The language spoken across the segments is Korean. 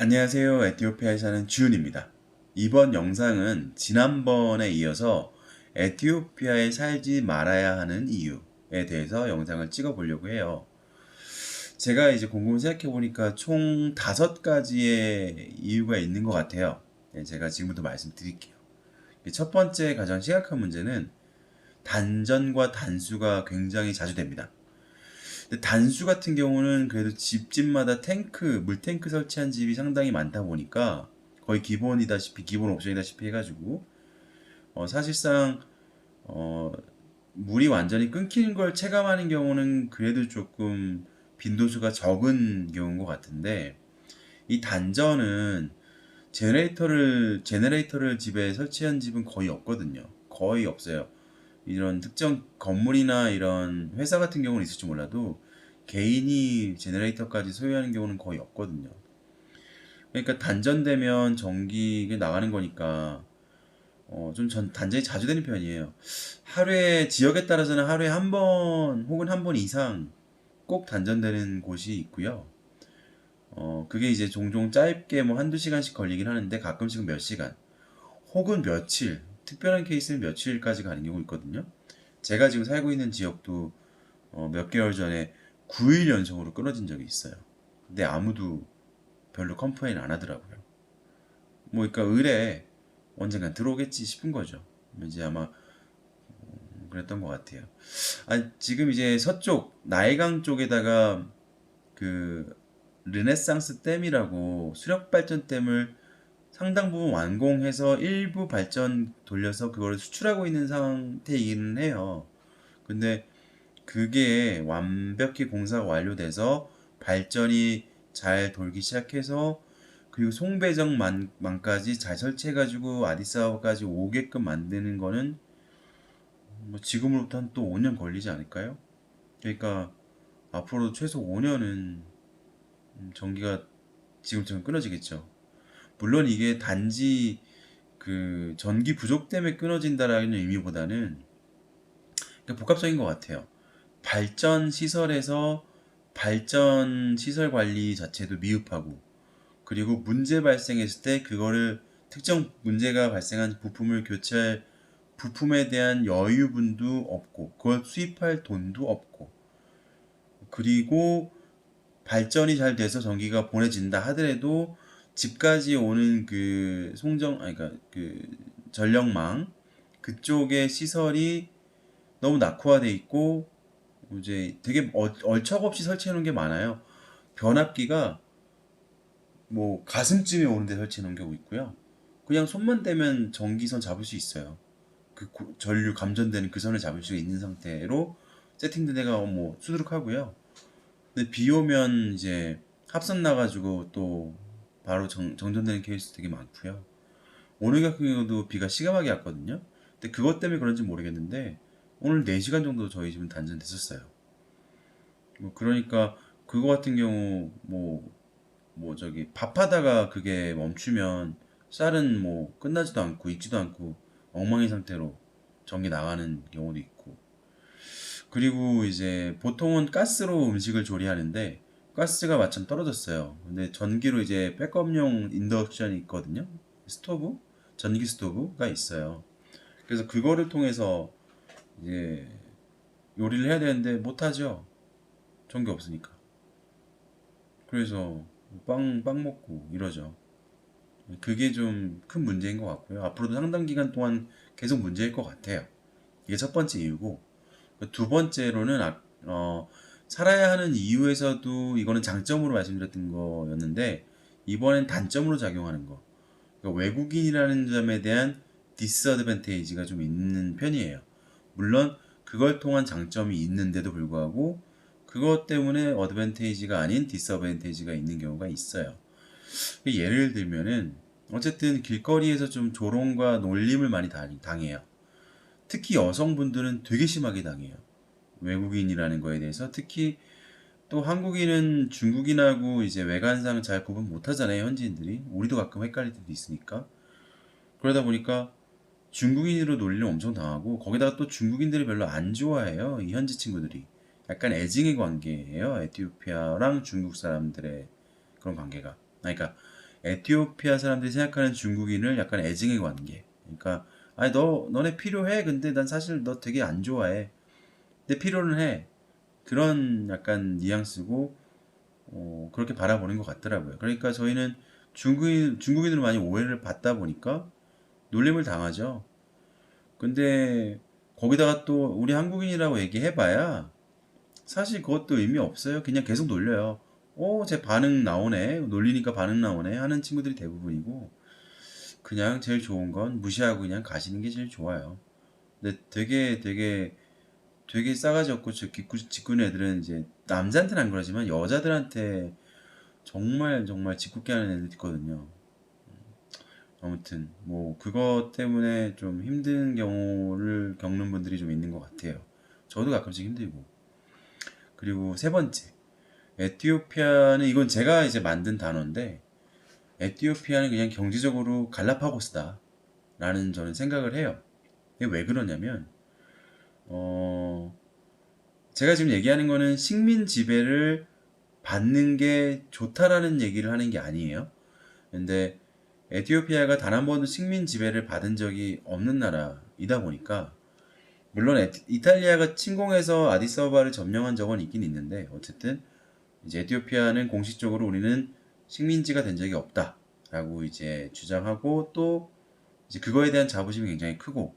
안녕하세요. 에티오피아에 사는 주윤입니다. 이번 영상은 지난번에 이어서 에티오피아에 살지 말아야 하는 이유에 대해서 영상을 찍어 보려고 해요. 제가 이제 곰곰이 생각해 보니까 총 5가지의 이유가 있는 것 같아요. 네, 제가 지금부터 말씀드릴게요. 첫 번째 가장 심각한 문제는 단전과 단수가 굉장히 자주 됩니다. 근데 단수 같은 경우는 그래도 집집마다 물탱크 설치한 집이 상당히 많다 보니까 거의 기본이다시피, 기본 옵션이다시피 해가지고, 사실상, 어, 물이 완전히 끊기는 걸 체감하는 경우는 그래도 조금 빈도수가 적은 경우인 것 같은데, 이 단전은 제너레이터를 집에 설치한 집은 거의 없거든요. 거의 없어요. 이런 특정 건물이나 이런 회사 같은 경우는 있을지 몰라도 개인이 제너레이터까지 소유하는 경우는 거의 없거든요. 그러니까 단전되면 전기가 나가는 거니까 단전이 자주 되는 편이에요. 지역에 따라서는 하루에 한 번 혹은 한 번 이상 꼭 단전되는 곳이 있고요. 그게 이제 종종 짧게 뭐 한두 시간씩 걸리긴 하는데 가끔씩은 몇 시간 혹은 며칠, 특별한 케이스는 며칠까지 가는 경우 있거든요. 제가 지금 살고 있는 지역도 몇 개월 전에 9일 연속으로 끊어진 적이 있어요. 근데 아무도 별로 컴플레인 안 하더라고요. 뭐, 그러니까 을에 언젠간 들어오겠지 싶은 거죠. 이제 아마 그랬던 것 같아요. 지금 이제 서쪽 나이강 쪽에다가 그 르네상스 댐이라고 수력 발전댐을 상당 부분 완공해서 일부 발전 돌려서 그걸 수출하고 있는 상태이기는 해요. 근데 그게 완벽히 공사가 완료돼서 발전이 잘 돌기 시작해서 그리고 송배정만까지 잘 설치해가지고 아디스아바까지 오게끔 만드는 거는 뭐 지금으로부터 한 또 5년 걸리지 않을까요? 그러니까 앞으로 최소 5년은 전기가 지금처럼 끊어지겠죠. 물론 이게 단지 그 전기 부족 때문에 끊어진다라는 의미보다는 복합적인 것 같아요. 발전 시설에서 발전 시설 관리 자체도 미흡하고, 그리고 문제 발생했을 때 그거를 특정 문제가 발생한 부품을 교체할 부품에 대한 여유분도 없고, 그걸 수입할 돈도 없고, 그리고 발전이 잘 돼서 전기가 보내진다 하더라도 집까지 오는 아니, 그 전력망 그쪽의 시설이 너무 낙후화돼 있고 이제 되게 얼척없이 설치해 놓은 게 많아요. 변압기가 뭐 가슴쯤에 오는데 설치해 놓은 경우 있고요. 그냥 손만 대면 전기선 잡을 수 있어요. 전류 감전되는 그 선을 잡을 수 있는 상태로 세팅된 데가 뭐 수두룩하고요. 근데 비 오면 이제 합선 나가지고 또 바로 정전되는 케이스 되게 많고요. 오늘 같은 경우도 비가 시감하게 왔거든요. 근데 그것 때문에 그런지 모르겠는데 오늘 4시간 정도 저희 집은 단전됐었어요. 뭐 그러니까 그거 같은 경우 뭐 저기 밥하다가 그게 멈추면 쌀은 뭐 끝나지도 않고 익지도 않고 엉망인 상태로 전기 나가는 경우도 있고, 그리고 이제 보통은 가스로 음식을 조리하는데 가스가 마침 떨어졌어요. 근데 전기로 이제 백업용 인덕션이 있거든요. 스토브? 전기 스토브가 있어요. 그래서 그거를 통해서 이제 요리를 해야 되는데 못하죠. 전기 없으니까. 그래서 빵 먹고 이러죠. 그게 좀 큰 문제인 것 같고요. 앞으로도 상당 기간 동안 계속 문제일 것 같아요. 이게 첫 번째 이유고, 두 번째로는 살아야 하는 이유에서도 이거는 장점으로 말씀드렸던 거였는데 이번엔 단점으로 작용하는 거. 그러니까 외국인이라는 점에 대한 디스어드밴테이지가 좀 있는 편이에요. 물론 그걸 통한 장점이 있는데도 불구하고 그것 때문에 어드밴테이지가 아닌 디스어드밴테이지가 있는 경우가 있어요. 예를 들면은 어쨌든 길거리에서 좀 조롱과 놀림을 많이 당해요. 특히 여성분들은 되게 심하게 당해요. 외국인이라는 거에 대해서. 특히 또 한국인은 중국인하고 이제 외관상 잘 구분 못 하잖아요, 현지인들이. 우리도 가끔 헷갈릴 때도 있으니까. 그러다 보니까 중국인으로 놀림을 엄청 당하고, 거기다가 또 중국인들이 별로 안 좋아해요, 이 현지 친구들이. 약간 애증의 관계예요, 에티오피아랑 중국 사람들의 그런 관계가. 그러니까 에티오피아 사람들이 생각하는 중국인을 약간 애증의 관계. 그러니까 아니 너네 필요해. 근데 난 사실 너 되게 안 좋아해. 근데 필요는 해. 그런 약간 뉘앙스고 그렇게 바라보는 것 같더라고요. 그러니까 저희는 중국인으로 많이 오해를 받다 보니까 놀림을 당하죠. 근데 거기다가 또 우리 한국인이라고 얘기해봐야 사실 그것도 의미 없어요. 그냥 계속 놀려요. 제 반응 나오네. 놀리니까 반응 나오네. 하는 친구들이 대부분이고 그냥 제일 좋은 건 무시하고 그냥 가시는 게 제일 좋아요. 근데 되게 싸가지 없고 짓궂은 애들은 이제 남자한테는 안 그러지만 여자들한테 정말 정말 짓궂게 하는 애들 있거든요. 아무튼 뭐 그것 때문에 좀 힘든 경우를 겪는 분들이 좀 있는 것 같아요. 저도 가끔씩 힘들고. 그리고 세 번째, 에티오피아는 이건 제가 이제 만든 단어인데 에티오피아는 그냥 경제적으로 갈라파고스다라는 저는 생각을 해요. 이게 왜 그러냐면 어 제가 지금 얘기하는 거는 식민 지배를 받는 게 좋다라는 얘기를 하는 게 아니에요. 근데 에티오피아가 단 한 번도 식민 지배를 받은 적이 없는 나라이다 보니까 물론 이탈리아가 침공해서 아디스아바를 점령한 적은 있긴 있는데 어쨌든 이제 에티오피아는 공식적으로 우리는 식민지가 된 적이 없다라고 이제 주장하고 또 이제 그거에 대한 자부심이 굉장히 크고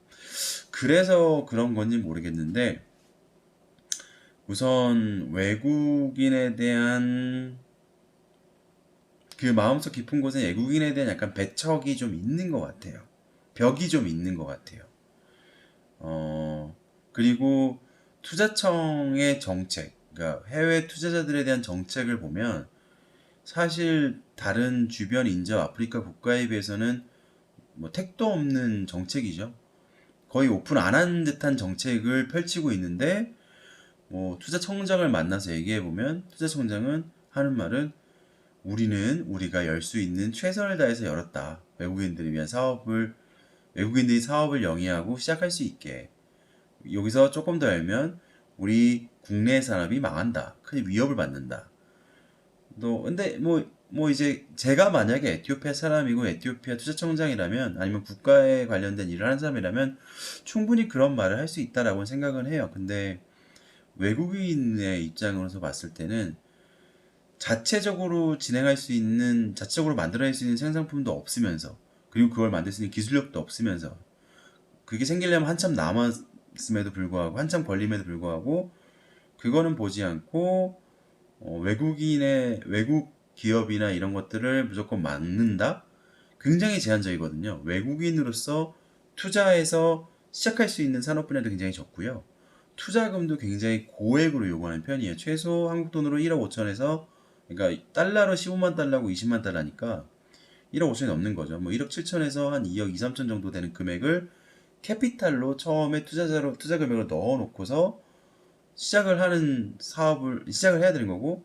그래서 그런 건지 모르겠는데 우선 외국인에 대한 그 마음속 깊은 곳에 외국인에 대한 약간 배척이 좀 있는 것 같아요. 벽이 좀 있는 것 같아요. 그리고 투자청의 정책, 그러니까 해외 투자자들에 대한 정책을 보면 사실 다른 주변 인접 아프리카 국가에 비해서는 뭐 택도 없는 정책이죠. 거의 오픈 안 한 듯한 정책을 펼치고 있는데 뭐 투자청장을 만나서 얘기해 보면 투자청장은 하는 말은 우리는 우리가 열 수 있는 최선을 다해서 열었다. 외국인들을 위한 외국인들이 사업을 영위하고 시작할 수 있게. 여기서 조금 더 열면 우리 국내 산업이 망한다. 큰 위협을 받는다. 근데 뭐 이제 제가 만약에 에티오피아 사람이고 에티오피아 투자청장이라면 아니면 국가에 관련된 일을 하는 사람이라면 충분히 그런 말을 할 수 있다라고 생각은 해요. 근데 외국인의 입장으로서 봤을 때는 자체적으로 만들어낼 수 있는 생산품도 없으면서 그리고 그걸 만들 수 있는 기술력도 없으면서 그게 생기려면 한참 남았음에도 불구하고 한참 걸림에도 불구하고 그거는 보지 않고 외국 기업이나 이런 것들을 무조건 막는다? 굉장히 제한적이거든요. 외국인으로서 투자해서 시작할 수 있는 산업 분야도 굉장히 적고요. 투자금도 굉장히 고액으로 요구하는 편이에요. 최소 한국 돈으로 1억 5천에서 그러니까 달러로 15만 달러고 20만 달러니까 1억 5천이 넘는 거죠. 뭐 1억 7천에서 한 2억 2, 3천 정도 되는 금액을 캐피탈로 처음에 투자 금액을 넣어 놓고서 시작을 해야 되는 거고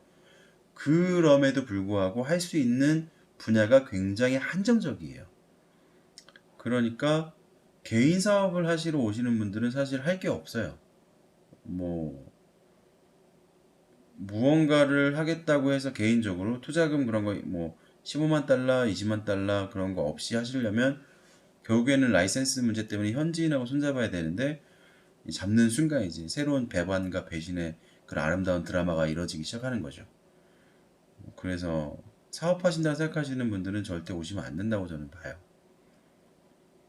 그럼에도 불구하고 할 수 있는 분야가 굉장히 한정적이에요. 그러니까 개인 사업을 하시러 오시는 분들은 사실 할 게 없어요. 뭐 무언가를 하겠다고 해서 개인적으로 투자금 그런 거 뭐 15만 달러, 20만 달러 그런 거 없이 하시려면 결국에는 라이센스 문제 때문에 현지인하고 손잡아야 되는데 잡는 순간 이제 새로운 배반과 배신의 그런 아름다운 드라마가 이뤄지기 시작하는 거죠. 그래서 사업하신다고 생각하시는 분들은 절대 오시면 안 된다고 저는 봐요.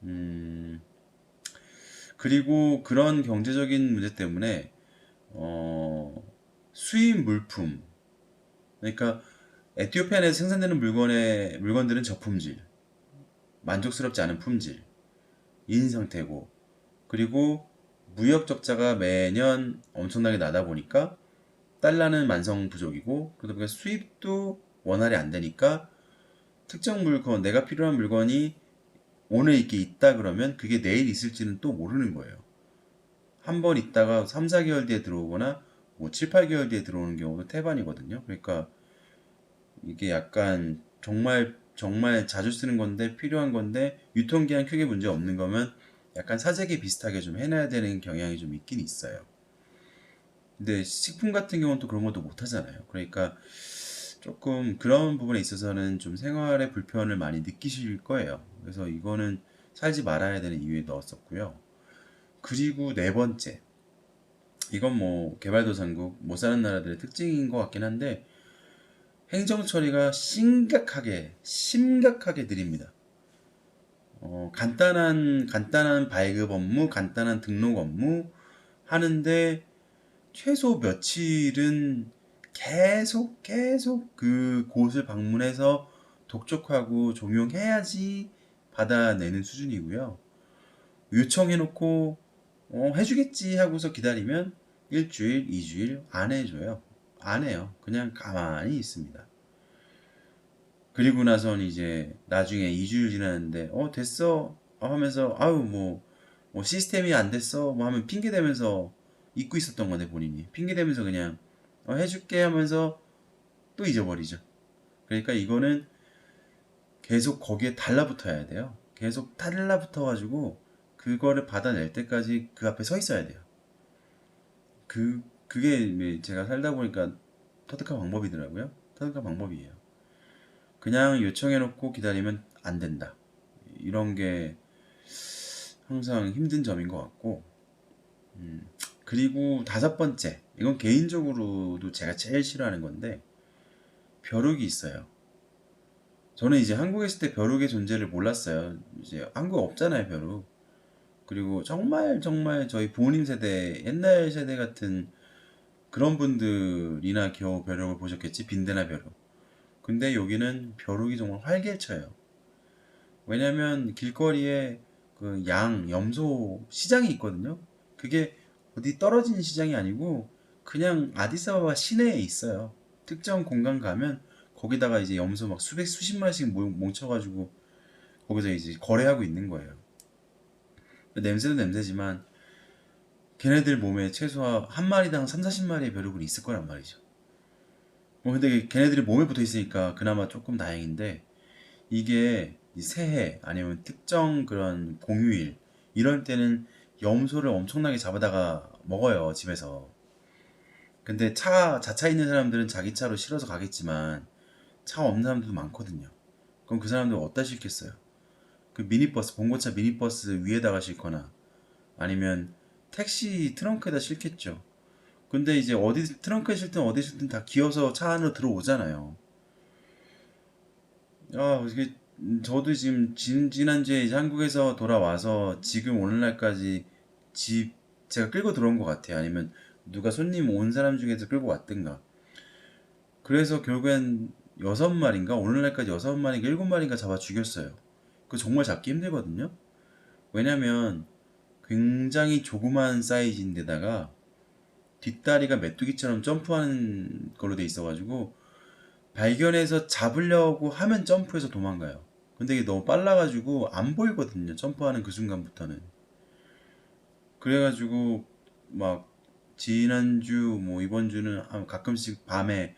음, 그리고 그런 경제적인 문제 때문에 어, 수입 물품, 그러니까 에티오피아 내에서 생산되는 물건들은 저품질, 만족스럽지 않은 품질, 인 상태고, 그리고 무역 적자가 매년 엄청나게 나다 보니까 달러는 만성 부족이고, 그러다 보니까 수입도 원활히 안 되니까 특정 물건, 내가 필요한 물건이 오늘 이렇게 있다 그러면 그게 내일 있을지는 또 모르는 거예요. 한 번 있다가 3, 4개월 뒤에 들어오거나 뭐 7, 8개월 뒤에 들어오는 경우도 태반이거든요. 그러니까 이게 약간 정말 정말 자주 쓰는 건데 필요한 건데 유통기한 크게 문제 없는 거면 약간 사재기 비슷하게 좀 해놔야 되는 경향이 좀 있긴 있어요. 근데 식품 같은 경우는 또 그런 것도 못 하잖아요. 그러니까 조금 그런 부분에 있어서는 좀 생활의 불편을 많이 느끼실 거예요. 그래서 이거는 살지 말아야 되는 이유에 넣었었고요. 그리고 네 번째, 이건 뭐 개발도상국 못 사는 나라들의 특징인 것 같긴 한데 행정 처리가 심각하게 느립니다. 간단한 발급 업무, 간단한 등록 업무 하는데 최소 며칠은 계속 그 곳을 방문해서 독촉하고 종용해야지 받아내는 수준이고요. 요청해놓고 해주겠지 하고서 기다리면 일주일, 이주일 안 해줘요. 안 해요. 그냥 가만히 있습니다. 그리고 나선 이제 나중에 2주일 지났는데 됐어 하면서 아유 뭐 시스템이 안 됐어 뭐 하면 핑계 대면서 잊고 있었던 건데 본인이 핑계 대면서 그냥 해줄게 하면서 또 잊어버리죠. 그러니까 이거는 계속 거기에 달라붙어야 돼요. 계속 달라붙어 가지고 그거를 받아낼 때까지 그 앞에 서 있어야 돼요. 그게 제가 살다 보니까 터득한 방법이더라고요. 터득한 방법이에요. 그냥 요청해놓고 기다리면 안 된다. 이런 게 항상 힘든 점인 것 같고, 그리고 다섯 번째, 이건 개인적으로도 제가 제일 싫어하는 건데, 벼룩이 있어요. 저는 이제 한국에 있을 때 벼룩의 존재를 몰랐어요. 이제 한국 없잖아요, 벼룩. 그리고 정말 저희 부모님 세대, 옛날 세대 같은 그런 분들이나 겨우 벼룩을 보셨겠지, 빈대나 벼룩. 근데 여기는 벼룩이 정말 활개쳐요. 왜냐면 길거리에 그 염소 시장이 있거든요. 그게 어디 떨어진 시장이 아니고 그냥 아디사바바 시내에 있어요. 특정 공간 가면 거기다가 이제 염소 막 수십 마리씩 뭉쳐가지고 거기서 이제 거래하고 있는 거예요. 냄새도 냄새지만 걔네들 몸에 최소한 한 마리당 3, 40마리의 벼룩은 있을 거란 말이죠. 근데 걔네들이 몸에 붙어 있으니까 그나마 조금 다행인데 이게 새해 아니면 특정 그런 공휴일 이럴 때는 염소를 엄청나게 잡아다가 먹어요, 집에서. 근데 자차 있는 사람들은 자기 차로 실어서 가겠지만 차 없는 사람들도 많거든요. 그럼 그 사람들 어디다 싣겠어요? 그 미니버스, 봉고차 미니버스 위에다가 싣거나 아니면 택시 트렁크에다 싣겠죠. 근데 이제 어디 트렁크에 싣든 어디 싣든 다 기어서 차 안으로 들어오잖아요. 이게 저도 지금 지난주에 이제 한국에서 돌아와서 지금 오늘날까지 집 제가 끌고 들어온 것 같아요. 아니면 누가 손님 온 사람 중에서 끌고 왔든가. 그래서 결국엔 6마리인가 오늘날까지 6마리인가 7마리인가 잡아 죽였어요. 그거 정말 잡기 힘들거든요. 왜냐면 굉장히 조그만 사이즈인데다가 뒷다리가 메뚜기처럼 점프하는 걸로 돼 있어가지고 발견해서 잡으려고 하면 점프해서 도망가요. 근데 이게 너무 빨라가지고 안 보이거든요. 점프하는 그 순간부터는. 그래가지고 막 지난주 뭐 이번 주는 가끔씩 밤에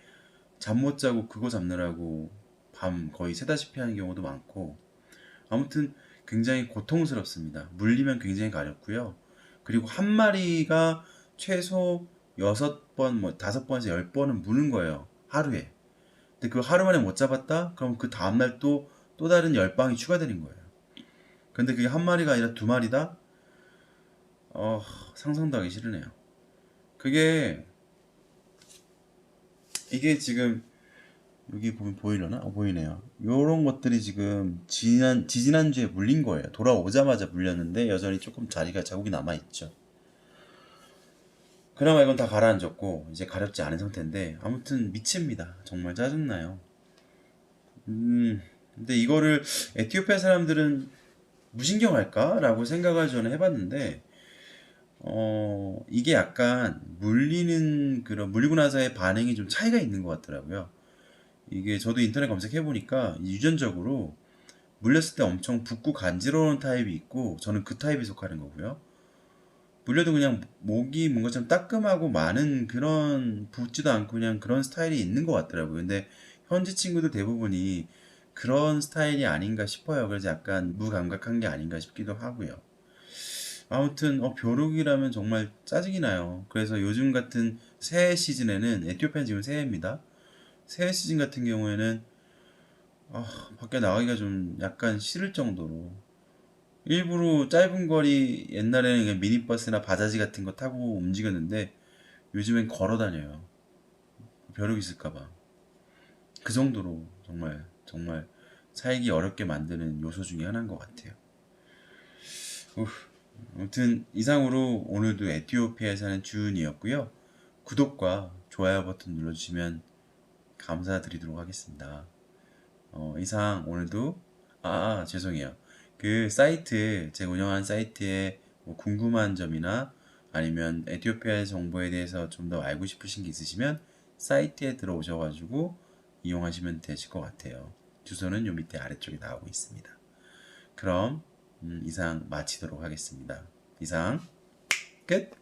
잠 못 자고 그거 잡느라고 밤 거의 새다시피 하는 경우도 많고 아무튼 굉장히 고통스럽습니다. 물리면 굉장히 가렵고요. 그리고 한 마리가 최소 6번, 뭐 5번에서 10번은 무는 거예요. 하루에. 근데 그 하루 만에 못 잡았다? 그럼 그 다음날 또 다른 열방이 추가되는 거예요. 근데 그게 한 마리가 아니라 2마리다? 상상도 하기 싫으네요. 그게, 이게 지금, 여기 보면 보이려나? 보이네요. 요런 것들이 지금 지지난주에 물린 거예요. 돌아오자마자 물렸는데 여전히 조금 자국이 남아있죠. 그나마 이건 다 가라앉았고, 이제 가렵지 않은 상태인데, 아무튼 미칩니다. 정말 짜증나요. 근데 이거를 에티오피아 사람들은 무신경할까? 라고 생각을 저는 해봤는데, 이게 약간 물리고 나서의 반응이 좀 차이가 있는 것 같더라고요. 이게 저도 인터넷 검색해보니까 유전적으로 물렸을 때 엄청 붓고 간지러운 타입이 있고, 저는 그 타입에 속하는 거고요. 물려도 그냥 목이 뭔가 좀 따끔하고 많은 그런 붓지도 않고 그냥 그런 스타일이 있는 것 같더라고요. 근데 현지 친구들 대부분이 그런 스타일이 아닌가 싶어요. 그래서 약간 무감각한 게 아닌가 싶기도 하고요. 아무튼 벼룩이라면 정말 짜증이 나요. 그래서 요즘 같은 새해 시즌에는 에티오피아는 지금 새해입니다. 새 시즌 같은 경우에는 밖에 나가기가 좀 약간 싫을 정도로 일부러 짧은 거리 옛날에는 그냥 미니버스나 바자지 같은 거 타고 움직였는데 요즘엔 걸어 다녀요. 벼룩 있을까봐. 그 정도로 정말 정말 살기 어렵게 만드는 요소 중에 하나인 것 같아요. 우, 아무튼 이상으로 오늘도 에티오피아에 사는 주은이었고요. 구독과 좋아요 버튼 눌러주시면 감사드리도록 하겠습니다. 이상 오늘도 죄송해요. 그 사이트 제가 운영하는 사이트에 뭐 궁금한 점이나 아니면 에티오피아 정보에 대해서 좀 더 알고 싶으신 게 있으시면 사이트에 들어오셔가지고 이용하시면 되실 것 같아요. 주소는 요 밑에 아래쪽에 나오고 있습니다. 그럼 이상 마치도록 하겠습니다. 이상 끝.